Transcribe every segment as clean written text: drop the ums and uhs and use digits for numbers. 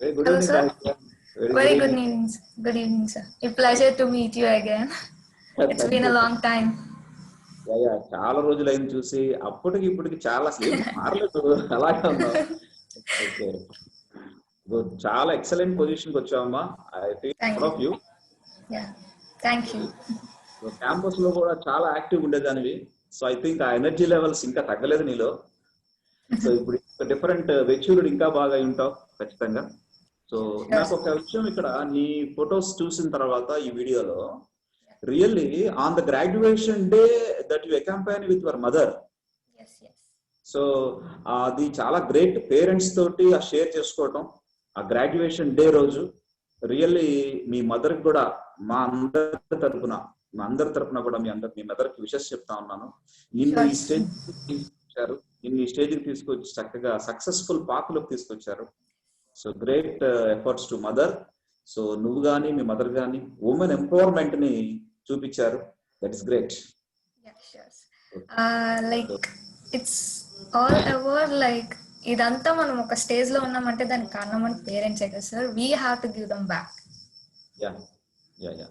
Very good Hello, evening, sir. Rahitya. Very good Very good evening. evening. Good evening, sir. A pleasure to meet you again. It's Thank been a you. long time. చాలా రోజులైంది చూసి అప్పటికి ఇప్పటికి చాలా అసలు ఏం మారలేదు అలాగే ఉన్నావు. Okay, good. చాలా ఎక్సలెంట్ పొజిషన్ కి వచ్చావమ్మా. I feel Thank proud you. Of you. Yeah. Thank you. Campus లో కూడా చాలా యాక్టివ్ ఉండేదానివి. సో ఐ థింక్ ఆ ఎనర్జీ లెవెల్స్ ఇంకా తగ్గలేదు నీలో. సో ఇప్పుడు డిఫరెంట్ వెచ్యూర్డ్ ఇంకా బాగా అయి ఉంటావు ఖచ్చితంగా. సో Sure, నాకు sir. ఒక విషయం, ఇక్కడ నీ ఫొటోస్ చూసిన తర్వాత ఈ వీడియోలో really on the graduation day that you accompany with your mother. Yes, yes. So అది చాలా గ్రేట్. పేరెంట్స్ తోటి ఆ షేర్ చేసుకోవటం ఆ గ్రాడ్యుయేషన్ డే రోజు రియల్లీ మీ మదర్ కూడా మా అందరి తరపున కూడా మీ మదర్ కి విషెస్ చెప్తా ఉన్నాను. నిన్ను Sure, ఈ sir. స్టేజ్ తీసుకొచ్చారు, నిన్ను ఈ స్టేజ్ కి తీసుకొచ్చి చక్కగా సక్సెస్ఫుల్ పాత్రలోకి తీసుకొచ్చారు. So great efforts to mother. So నువ్వు గాని మీ మదర్ గాని ఉమెన్ ఎంపవర్మెంట్ ని చూపించారు. That is great. Yeah, sure. Like it's all about like ఇదంతా మనం ఒక స్టేజ్ లో ఉన్నామంటే దానికి కారణం మన పేరెంట్సే కదా sir. We have to give them back. Yeah yeah yeah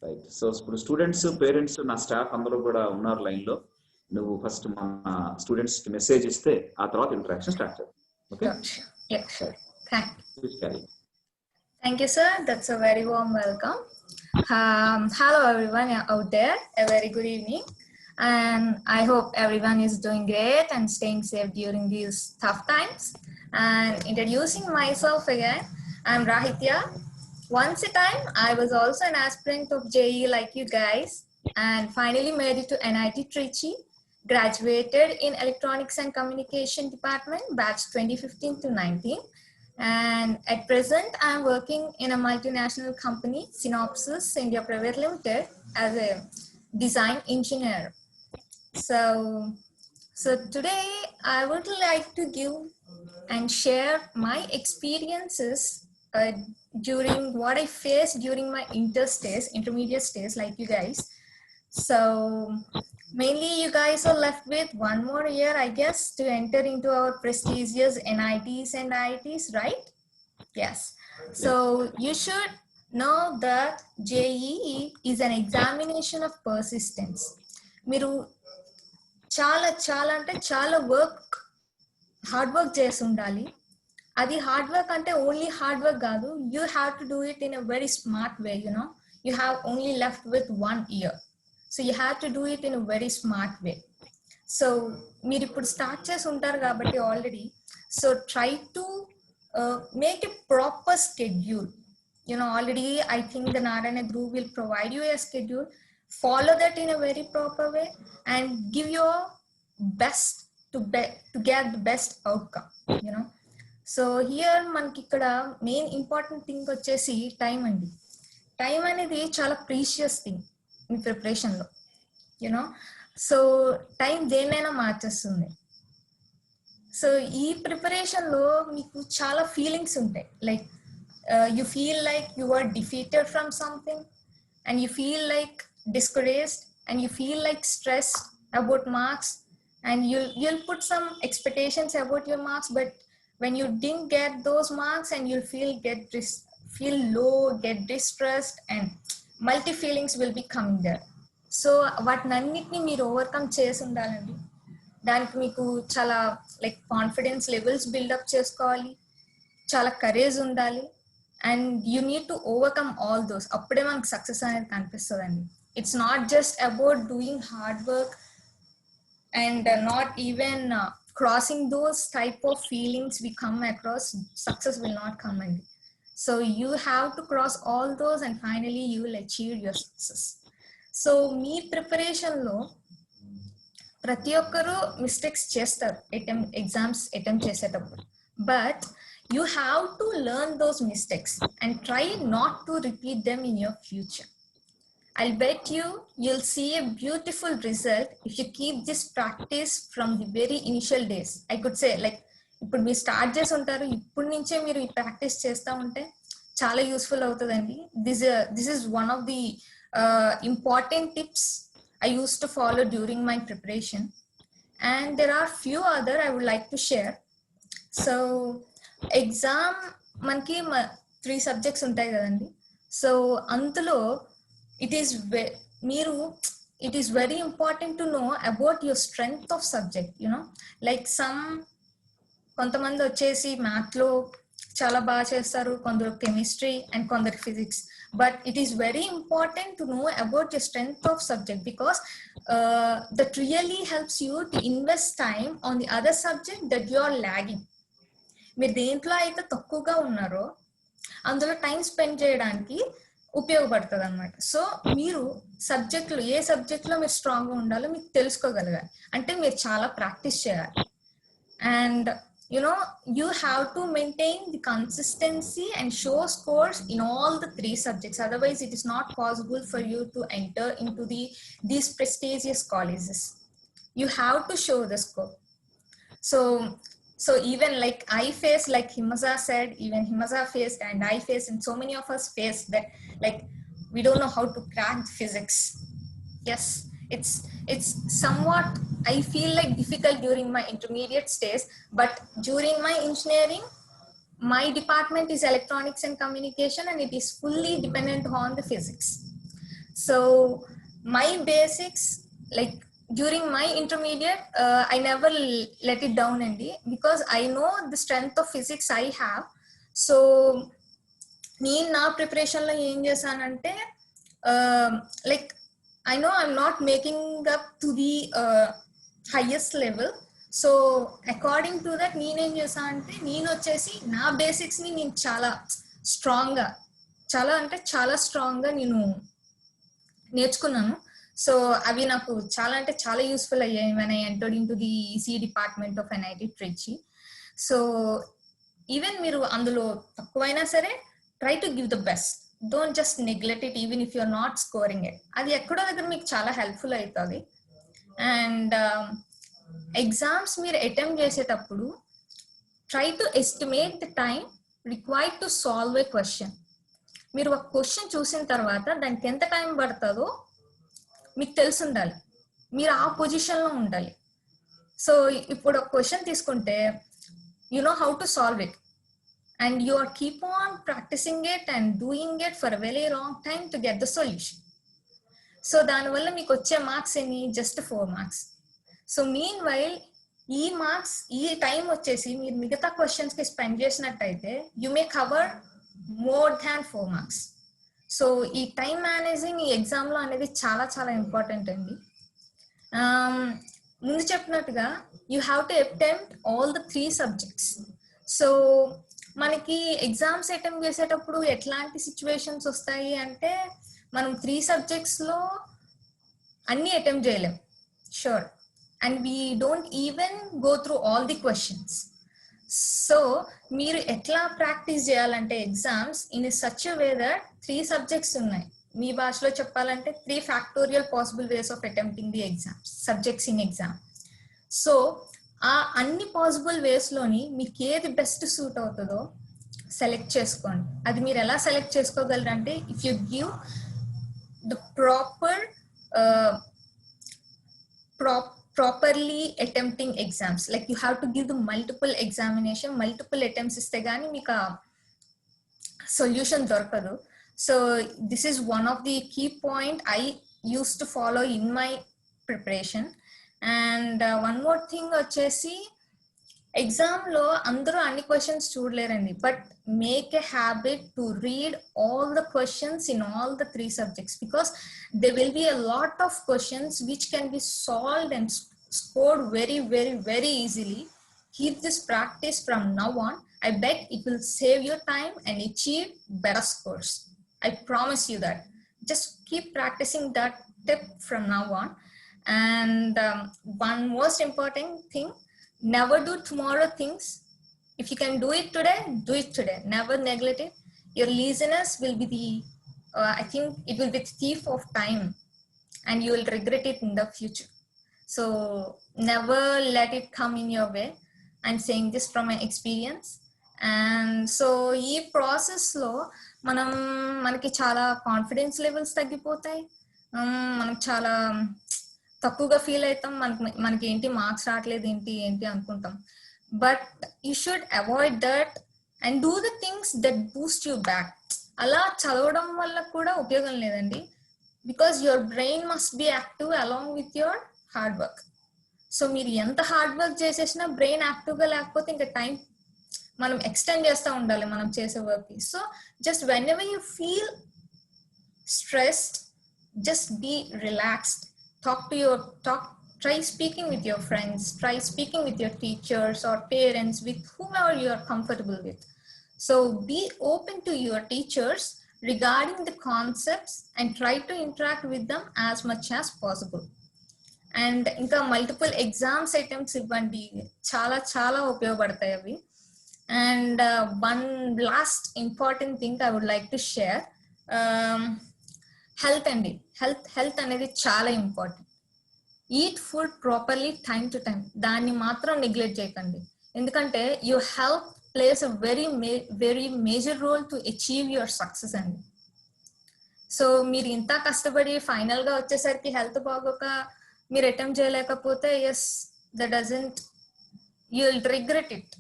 right. So ఇప్పుడు స్టూడెంట్స్, పేరెంట్స్, నా స్టాఫ్ అందరూ కూడా ఉన్నారు లైన్ లో. నువ్వు ఫస్ట్ మన స్టూడెంట్స్ కి మెసేజ్ ఇస్తే ఆ తర్వాత ఇంటరాక్షన్ స్టార్ట్ చేద్దాం. Okay, Sure. Yeah, sure. Thank you. Please carry. Thank you, sir. That's a very warm welcome. Hello, everyone out there. A very good evening. And I hope everyone is doing great and staying safe during these tough times. And introducing myself again, I'm Rahitya. Once a time, I was also an aspirant of JE like you guys, and finally made it to NIT Trichy. Graduated in Electronics and Communication Department, batch 2015 to 19. And at present, I'm working in a multinational company, Synopsys India Private Limited, as a design engineer. So today I would like to give and share my experiences during what I faced during my intermediate stage, like you guys. So mainly you guys are left with one more year, I guess, to enter into our prestigious NITs and IITs, right? Yes. So you should know that JEE is an examination of persistence. మీరు చాలా చాలా అంటే చాలా hard work చేసి ఉండాలి. అది hard work అంటే only hard work కాదు, you have to do it in a very smart way. You know you have only left with 1 year, so you have to do it in a very smart way. So మీరు ఇప్పుడు start చేసి ఉంటారు కాబట్టి already, so try to make a proper schedule. Already I think the Narayana group will provide you a schedule. Follow that in a very proper way and give your best to get the best outcome. So here మనకి ఇక్కడ main important thing వచ్చేసి time అండి. Time అనేది చాలా precious thing మీ ప్రిపరేషన్లో. So time దేన్నైనా మార్చేస్తుంది. So ఈ ప్రిపరేషన్లో మీకు చాలా ఫీలింగ్స్ ఉంటాయి. Like you feel like you are defeated from something, and you feel like discouraged, and you feel like stressed about marks, and you'll put some expectations about your marks, but when you didn't get those marks, and you'll feel low, get distressed, and multi feelings will be coming there. So వాటినన్నిటిని మీరు overcome చేసి ఉండాలండి. దానికి మీకు చాలా like confidence levels buildup చేసుకోవాలి, చాలా courage ఉండాలి, and you need to overcome all those. అప్పుడే మనకు సక్సెస్ అనేది కనిపిస్తుందండి. It's not just about doing hard work and not even crossing those type of feelings we come across, success will not come in. So you have to cross all those and finally you will achieve your success. So me preparation lo ప్రతి ఒక్కరు mistakes చేస్తారు exams attempt చేసేటప్పుడు, but you have to learn those mistakes and try not to repeat them in your future. I'll bet you'll see a beautiful result if you keep this practice from the very initial days. I could say like ఇప్పుడు మీరు start చేసి ఉంటారు, ఇప్పటి నుంచే మీరు ఈ practice చేస్తూ ఉంటే చాలా యూస్ఫుల్ అవుతుందండి. This is one of the important tips I used to follow during my preparation, and there are few other I would like to share. So exam మనకి 3 సబ్జెక్ట్స్ ఉంటాయి కదండి. సో అందులో ఇట్ ఈస్ మీరు it is very important to know about your strength of subject, you know, like కొంతమంది వచ్చేసి math లో చాలా బాగా చేస్తారు, కొందరు కెమిస్ట్రీ అండ్ కొందరు physics. But it is very important to know about your strength of subject, because that really helps you to invest time on the other subject that you are lagging. మీరు దేంట్లో అయితే తక్కువగా ఉన్నారో అందులో time spend చేయడానికి ఉపయోగపడుతుంది అనమాట. So మీరు సబ్జెక్టులు ఏ సబ్జెక్ట్లో మీరు స్ట్రాంగ్గా ఉండాలో మీకు తెలుసుకోగలగాలి, అంటే మీరు చాలా ప్రాక్టీస్ చేయాలి. And you know, you have to maintain the consistency and show scores in all the 3 subjects, otherwise it is not possible for you to enter into these prestigious colleges. You have to show the score. So even like I faced, like Himaza said, even Himaza faced and I faced and so many of us faced that, like, we don't know how to crack physics. Yes, it's somewhat, I feel like, difficult during my intermediate stage, but during my engineering, my department is electronics and communication and it is fully dependent on the physics. So my basics, like during my intermediate, I never let it down, Andy, because I know the strength of physics I have. So నేను నా ప్రిపరేషన్లో ఏం చేశానంటే, like I know I'm not making up to the highest level. So according to that, నేనేం చేశాను అంటే, నేను వచ్చేసి నా బేసిక్స్ని నేను చాలా స్ట్రాంగ్గా, చాలా స్ట్రాంగ్గా నేను నేర్చుకున్నాను. సో అవి నాకు చాలా అంటే చాలా యూస్ఫుల్ అయ్యాయి when I entered into the EC department of NIT Trichy. So even మీరు అందులో తక్కువైనా సరే try to give the best. Don't just neglect it even if you're not scoring it. అది ఎక్కడో దగ్గర మీకు చాలా హెల్ప్ఫుల్ అవుతుంది. అండ్ ఎగ్జామ్స్ మీరు అటెంప్ట్ చేసేటప్పుడు try to estimate the time required to solve A question. మీరు ఒక క్వశ్చన్ చూసిన తర్వాత దానికి ఎంత టైం పడుతుందో మీకు తెలిసి ఉండాలి, మీరు ఆ పొజిషన్లో ఉండాలి. సో ఇప్పుడు ఒక క్వశ్చన్ తీసుకుంటే you know how to solve it and you are keep on practicing it and doing it for a very long time to get the solution. So దానివల్ల మీకు వచ్చే మార్క్స్ ఎన్ని, just 4 marks. So mean while ఈ marks, ఈ time వచ్చేసి మీరు మిగతా క్వశ్చన్స్కి స్పెండ్ చేసినట్టయితే you may cover more than 4 marks. So ఈ టైం మేనేజింగ్ ఈ ఎగ్జామ్లో అనేది చాలా చాలా ఇంపార్టెంట్ అండి. ముందు చెప్పినట్టుగా you have to attempt all the 3 subjects. So మనకి ఎగ్జామ్స్ అటెంప్ట్ చేసేటప్పుడు ఎట్లాంటి సిచ్యువేషన్స్ వస్తాయి అంటే, మనం 3 సబ్జెక్ట్స్లో అన్నీ అటెంప్ట్ చేయలేం, sure, and we don't even go through all the questions. So మీరు ఎట్లా ప్రాక్టీస్ చేయాలంటే exams in such way that 3 subjects ఉన్నాయి. మీ భాషలో చెప్పాలంటే 3 factorial possible ways of attempting the exams subjects in exam. So ఆ అన్ని పాసిబుల్ వేస్లోని మీకు ఏది బెస్ట్ సూట్ అవుతుందో సెలెక్ట్ చేసుకోండి. అది మీరు ఎలా సెలెక్ట్ చేసుకోగలరంటే, if you give the properly attempting exams, like you have to give the multiple examination, multiple attempts ఇస్తే గానీ మీకు ఆ సొల్యూషన్ దొరకదు. So this is one of the key point I used to follow in my preparation. And one more thing వచ్చేసి, ఎగ్జామ్లో అందరూ అన్ని questions చూడలేరండి, but make a habit to read all the questions in all the 3 subjects, because they will be a lot of questions which can be solved and scored very very very easily. Keep this practice from now on. I bet it will save your time and achieve better scores. I promise you that. Just keep practicing that tip from now on. And one most important thing, never do tomorrow things. If you can do it today, do it today. Never neglect it. Your laziness will be the I think it will be the thief of time and you will regret it in the future. So never let it come in your way. I'm saying this from my experience. And so ఈ ప్రాసెస్లో మనకి చాలా confidence levels తగ్గిపోతాయి, మనకు చాలా తక్కువగా feel అవుతాం, మనకి ఏంటి మార్క్స్ రావట్లేదు ఏంటి అనుకుంటాం. But you should avoid that and do the things that Boost you back. అలా చదవడం వల్ల కూడా ఉపయోగం లేదండి, because your brain must be active along with your hard work. So మీరు ఎంత హార్డ్ వర్క్ చేసేసినా బ్రెయిన్ యాక్టివ్గా లేకపోతే ఇంకా టైం మనం ఎక్స్టెండ్ చేస్తూ ఉండాలి మనం చేసే వర్క్కి. So just when ever you feel stressed, just be relaxed. Try speaking with your friends, try speaking with your teachers or parents, with whomever you are comfortable with. So be open to your teachers regarding the concepts and try to interact with them as much as possible. And ఇంకా multiple exams attempts ఇవ్వండి, చాలా చాలా ఉపయోగపడతాయి అవి. And one last important thing I would like to share, health అండి. Health అనేది చాలా important. Eat food properly time to time, దాన్ని మాత్రం నెగ్లెక్ట్ చేయకండి. ఎందుకంటే your health plays a very major role to achieve your success అండి. So మీరు ఇంత కష్టపడి ఫైనల్ గా వచ్చేసరికి హెల్త్ బాగోక మీరు అటెంప్ట్ చేయలేకపోతే, yes that doesn't, you will regret it.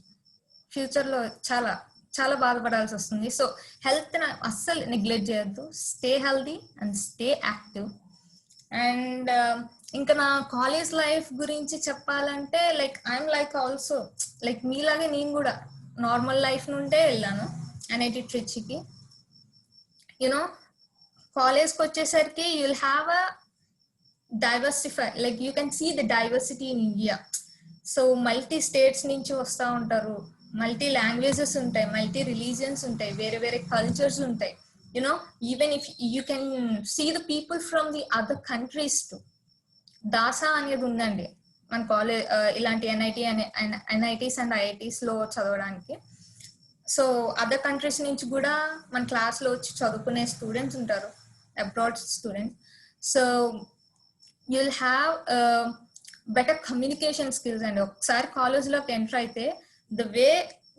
Future లో చాలా చాలా బాధపడాల్సి వస్తుంది. సో హెల్త్ అస్సలు నెగ్లెక్ట్ చేయొద్దు. Stay healthy and stay active. And ఇంకా నా కాలేజ్ లైఫ్ గురించి చెప్పాలంటే, like I'm like also like మీలాగే నేను కూడా నార్మల్ లైఫ్ నుండే వెళ్ళాను NIT ట్రిచికి. యునో కాలేజ్కి వచ్చేసరికి you will have a diversify, like you can see the diversity in India. So multi states నుంచి వస్తూ ఉంటారు, మల్టీ లాంగ్వేజెస్ ఉంటాయి, మల్టీ రిలీజియన్స్ ఉంటాయి, వేరే వేరే కల్చర్స్ ఉంటాయి. You know even if you can see the people from the other countries too. DASA అనేది ఉందండి మన కాలేజ్, ఇలాంటి NITs అండ్ IITs లో చదవడానికి. సో అదర్ కంట్రీస్ నుంచి కూడా మన క్లాస్లో వచ్చి చదువుకునే స్టూడెంట్స్ ఉంటారు, abroad students. So you will have better communication skills అండి. ఒకసారి కాలేజ్లోకి ఎంటర్ అయితే ద వే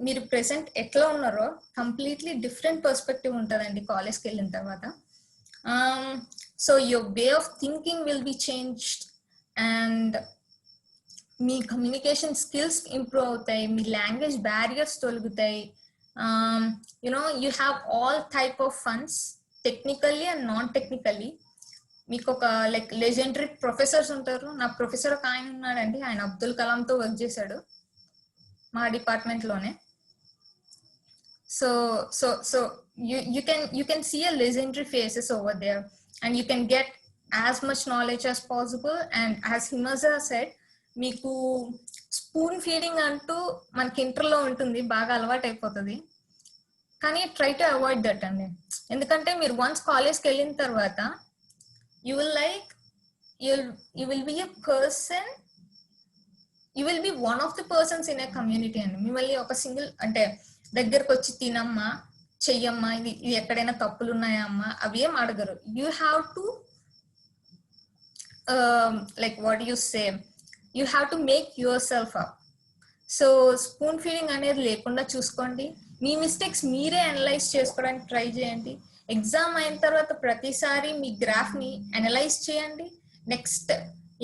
మీరు ప్రెసెంట్ ఎట్లా ఉన్నారో కంప్లీట్లీ డిఫరెంట్ పర్స్పెక్టివ్ ఉంటుందండి కాలేజ్కి వెళ్ళిన తర్వాత. So your way of thinking will be changed and మీ కమ్యూనికేషన్ స్కిల్స్ ఇంప్రూవ్ అవుతాయి, మీ లాంగ్వేజ్ బ్యారియర్స్ తొలగుతాయి. You know you have all type of funs, technically and non technically. మీకు ఒక లైక్ లెజెండరీ ప్రొఫెసర్స్ ఉంటారు. నా ప్రొఫెసర్ ఒక ఆయన ఉన్నాడండి, ఆయన అబ్దుల్ కలాంతో వర్క్ చేశాడు మా డిపార్ట్మెంట్ లోనే. So so so you can see a legendary faces over there and you can get as much knowledge as possible. And as Himaza said, మీకు స్పూన్ ఫీడింగ్ అంటూ మనకి ఇంటర్లో ఉంటుంది, బాగా అలవాటు అయిపోతుంది. కానీ ట్రై టు అవాయిడ్ దట్ అండి. ఎందుకంటే మీరు వన్స్ కాలేజ్కి వెళ్ళిన తర్వాత you will be a person, you will be one of the persons in a community అండి. మిమ్మల్ని ఒక సింగిల్ అంటే దగ్గరకు వచ్చి తినమ్మా, చెయ్యమ్మా, ఇది ఎక్కడైనా తప్పులు ఉన్నాయా అమ్మా, అవి ఏం అడగరు. You have to like what you say, you have to make your self up. So spoon feeding అనేది లేకుండా చూసుకోండి. మీ మిస్టేక్స్ మీరే అనలైజ్ చేసుకోవడానికి ట్రై చేయండి. ఎగ్జామ్ అయిన తర్వాత ప్రతిసారి మీ గ్రాఫ్ని అనలైజ్ చేయండి. నెక్స్ట్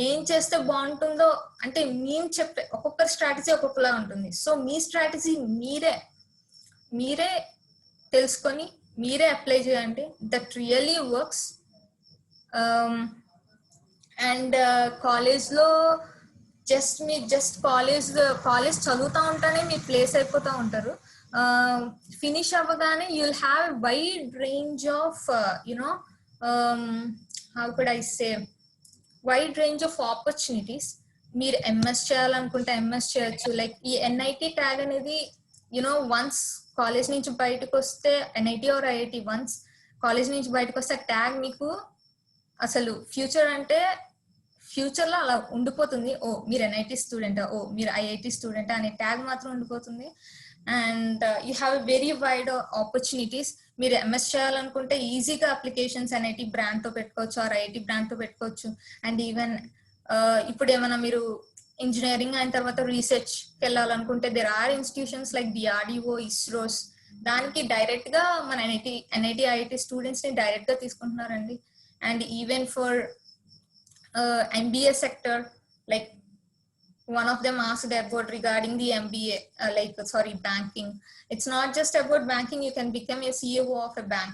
ఏం చేస్తే బాగుంటుందో, అంటే మేము చెప్పే ఒక్కొక్కరి స్ట్రాటజీ ఒక్కొక్కలా ఉంటుంది. సో మీ స్ట్రాటజీ మీరే తెలుసుకొని మీరే అప్లై చేయండి. That really works. అండ్ కాలేజ్లో జస్ట్ కాలేజ్ చదువుతూ ఉంటానే మీరు ప్లేస్ అయిపోతూ ఉంటారు. ఫినిష్ అవ్వగానే you will have wide range of how could I say wide range of opportunities. మీరు MS చేయాలనుకుంటే MS చేయొచ్చు. లైక్ ఈ NIT ట్యాగ్ అనేది వన్స్ కాలేజ్ నుంచి బయటకు వస్తే, NIT or IIT once college నుంచి బయటకు వస్తే ట్యాగ్ మీకు అసలు ఫ్యూచర్లో అలా ఉండిపోతుంది. ఓ మీరు NIT స్టూడెంటా, ఓ మీరు IIT స్టూడెంటా అనే ట్యాగ్ మాత్రం ఉండిపోతుంది. And you have very wide opportunities. మీరు MS చేయాలనుకుంటే ఈజీగా అప్లికేషన్స్ NIT బ్రాండ్తో పెట్టుకోవచ్చు ఆర్ IIT బ్రాండ్తో పెట్టుకోవచ్చు. అండ్ ఈవెన్ ఇప్పుడు ఏమైనా మీరు ఇంజనీరింగ్ అయిన తర్వాత రీసెర్చ్కి వెళ్ళాలనుకుంటే there are institutions like DRDO, ISROస్. దానికి డైరెక్ట్గా మన NIT IIT స్టూడెంట్స్ని డైరెక్ట్గా తీసుకుంటున్నారండి. And even for MBA sector, like one of them asked about regarding the MBA, banking. It's not just about banking. You can become a CEO of a bank.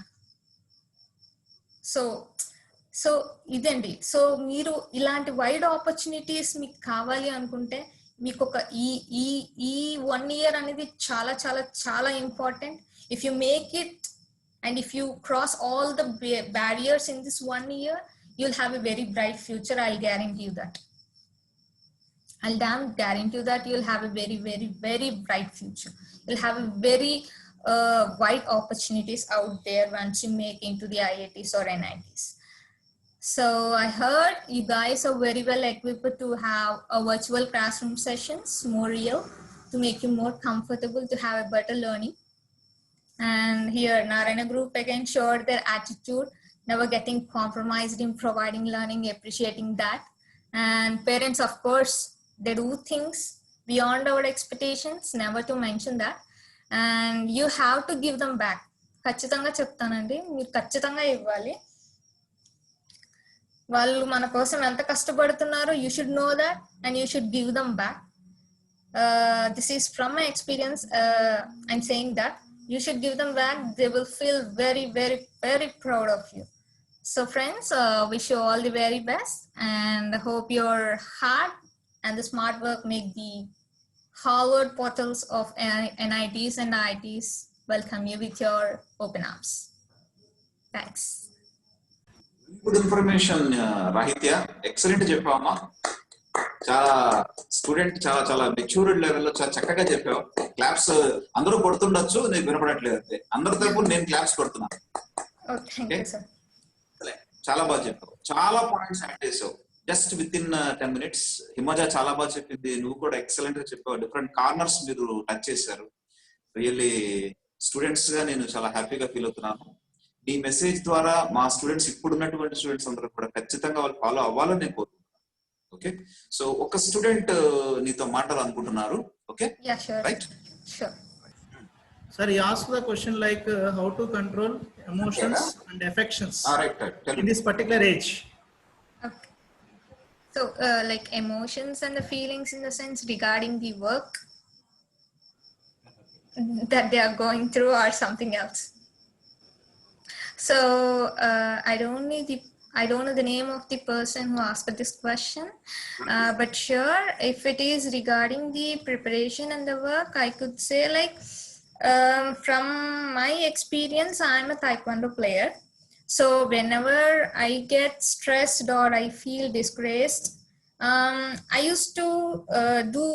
So ఇదండి. So మీరు ఇలాంటి wide opportunities మీకు కావాలి అనుకుంటే మీకు ఒక ఈ 1 year అనేది చాలా చాలా చాలా important. If you make it and if you cross all the barriers in this 1 year, you'll have a very bright future. I'll guarantee you that. I'll damn guarantee you that you'll have a very, very, very bright future. You'll have a very wide opportunities out there once you make into the IITs or NITs. So I heard you guys are very well equipped to have a virtual classroom sessions, more real, to make you more comfortable to have a better learning. And here Narayana Group again showed their attitude, never getting compromised in providing learning, appreciating that. And parents, of course, they do things beyond our expectations, never to mention that. And you have to give them back. ఖచ్చితంగా చెప్తానండి, మీరు ఖచ్చితంగా ఇవ్వాలి. వాళ్ళు మన కోసం ఎంత కష్టపడుతున్నారు, you should know that and you should give them back. This is from my experience. I'm saying that you should give them back. They will feel very, very, very proud of you. So friends, wish you all the very best and hope your hard and the smart work make the Harvard portals of NITs and IITs welcome you with your open arms. Thanks. Good information, Rahitya. Excellent చెప్పావమ్మా. చాలా student చాలా matured లెవెల్లో చాలా చక్కగా చెప్పావు. Claps అందరూ కొడుతుండొచ్చు, నీకు వినపడట్లేదు అంతే. అందరి తరపున నేను క్లాప్స్ కొడుతున్నాను. చాలా బాగా చెప్పావు, చాలా పాయింట్స్ యాడ్ చేసావు just with in 10 minutes. Himaja చాలా బాగా చెప్పింది, నువ్వు కూడా ఎక్సలెంట్ గా చెప్పావు. డిఫరెంట్ కార్నర్స్ మీరు టచ్ చేశారు. రియల్లీ స్టూడెంట్స్ గా నేను చాలా హ్యాపీగా ఫీల్ అవుతున్నాను. ఈ మెసేజ్ ద్వారా మా స్టూడెంట్స్, ఇప్పుడు ఉన్నటువంటి స్టూడెంట్స్ అందరూ కూడా ఖచ్చితంగా వాళ్ళు ఫాలో అవ్వాలని నేను కోరుకుంటున్నాను. ఓకే, సో ఒక స్టూడెంట్ నీతో మాట్లాడాలనుకుంటున్నారు. Okay, right? Sure. Sir, he asked the question like how to control emotions and affections right. in this particular age. Okay. So like emotions and the feelings in the sense regarding the work that they are going through or something else. So I don't know the name of the person who asked this question, but sure, if it is regarding the preparation and the work, I could say like from my experience, I'm a Taekwondo player. So whenever I get stressed or I feel disgraced, I used to do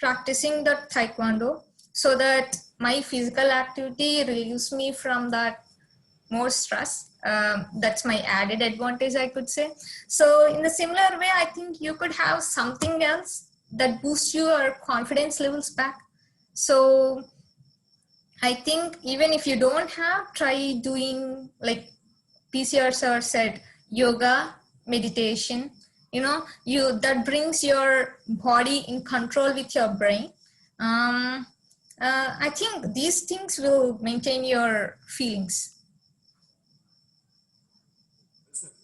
practicing the Taekwondo so that my physical activity relieves me from that more stress. That's my added advantage, I could say. So in a similar way, I think you could have something else that boosts your confidence levels back. So I think even if you don't have, try doing like PCR sir said, yoga, meditation, that brings your body in control with your brain. I think these things will maintain your feelings.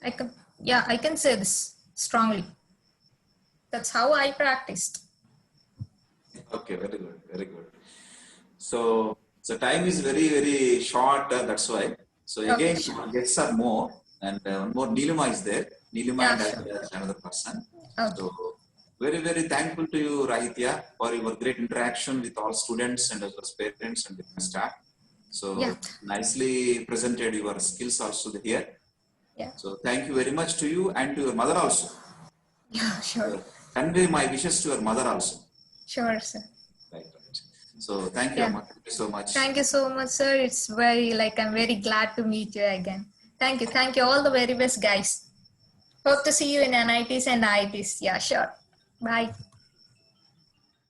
I can say this strongly. That's how I practiced. Okay, very good, very good. So time is very, very short. That's why. So again, guests are more, and one more Neelima is there. Neelima and another person. Okay. So very, very thankful to you, Rahitya, for your great interaction with all students and as well as parents and the staff. So nicely presented your skills also here. Yeah. So thank you very much to you and to your mother also. Yeah, sure. Convey my wishes to your mother also. Sure, sir. Right. So thank you, Amma. Thank you so much. Thank you so much, sir. It's I'm very glad to meet you again. Thank you. All the very best, guys. Hope to see you in NITs and IITs. Yeah, sure. Bye.